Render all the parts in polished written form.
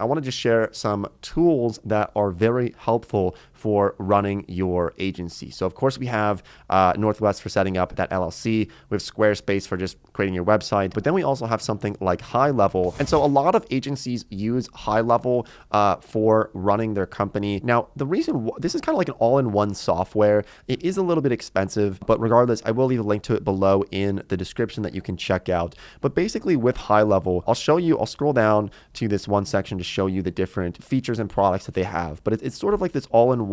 I want to just share some tools that are very helpful for running your agency. So of course we have Northwest for setting up that LLC. We have Squarespace for just creating your website. But then we also have something like High Level. And so a lot of agencies use High Level for running their company. Now, the reason this is kind of like an all-in-one software. It is a little bit expensive, but regardless, I will leave a link to it below in the description that you can check out. But basically with High Level, I'll scroll down to this one section to show you the different features and products that they have. But it's sort of like this all-in-one.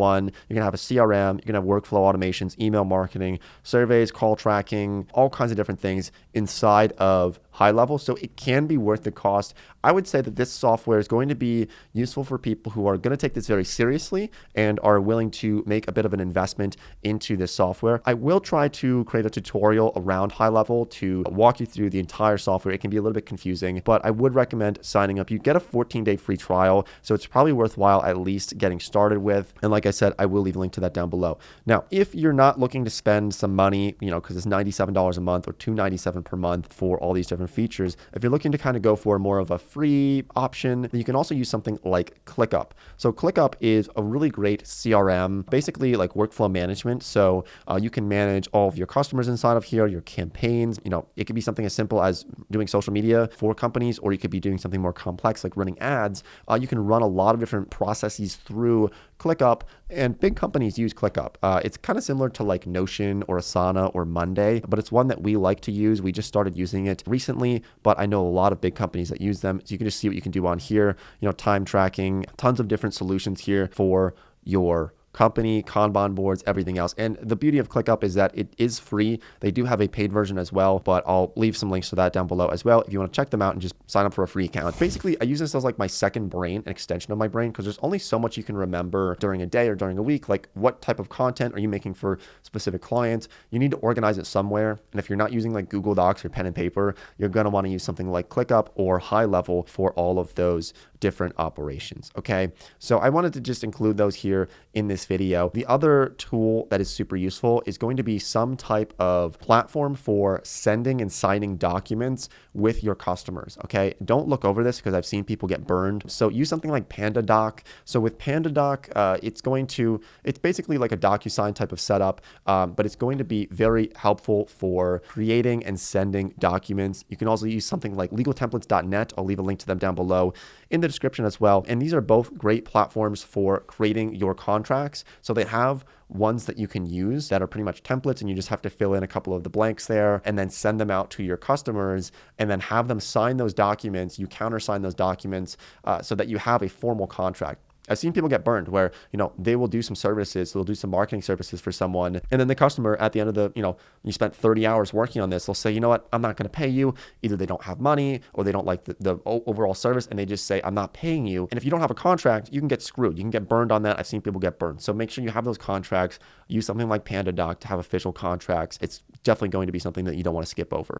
You're gonna have a CRM, you're gonna have workflow automations, email marketing, surveys, call tracking, all kinds of different things inside of High Level. So it can be worth the cost. I would say that this software is going to be useful for people who are going to take this very seriously and are willing to make a bit of an investment into this software. I will try to create a tutorial around High Level to walk you through the entire software. It can be a little bit confusing, but I would recommend signing up. You get a 14-day free trial, so it's probably worthwhile at least getting started with. And like I said, I will leave a link to that down below. Now, if you're not looking to spend some money, because it's $97 a month or $297 per month for all these different features, if you're looking to kind of go for more of a free option, then you can also use something like ClickUp. So ClickUp is a really great CRM, basically like workflow management. So you can manage all of your customers inside of here, your campaigns. It could be something as simple as doing social media for companies, or you could be doing something more complex like running ads. You can run a lot of different processes through ClickUp, and big companies use ClickUp. It's kind of similar to like Notion or Asana or Monday, but it's one that we like to use. We just started using it recently, but I know a lot of big companies that use them. So you can just see what you can do on here, time tracking, tons of different solutions here for your company, Kanban boards, everything else. And the beauty of ClickUp is that it is free. They do have a paid version as well, but I'll leave some links to that down below as well if you want to check them out and just sign up for a free account. Basically, I use this as like my second brain, an extension of my brain, because there's only so much you can remember during a day or during a week. Like, what type of content are you making for specific clients? You need to organize it somewhere. And if you're not using like Google Docs or pen and paper, you're going to want to use something like ClickUp or High Level for all of those different operations. Okay, so I wanted to just include those here in this video. The other tool that is super useful is going to be some type of platform for sending and signing documents with your customers. Okay, don't look over this because I've seen people get burned. So use something like PandaDoc. So with PandaDoc, it's basically like a DocuSign type of setup, but it's going to be very helpful for creating and sending documents. You can also use something like legaltemplates.net. I'll leave a link to them down below in the description as well. And these are both great platforms for creating your contracts. So they have ones that you can use that are pretty much templates, and you just have to fill in a couple of the blanks there and then send them out to your customers and then have them sign those documents. You countersign those documents so that you have a formal contract. I've seen people get burned where, they will do some services, they'll do some marketing services for someone. And then the customer at the end of the, you spent 30 hours working on this, they'll say, you know what, I'm not going to pay you. Either they don't have money or they don't like the overall service, and they just say, I'm not paying you. And if you don't have a contract, you can get screwed. You can get burned on that. I've seen people get burned. So make sure you have those contracts. Use something like PandaDoc to have official contracts. It's definitely going to be something that you don't want to skip over.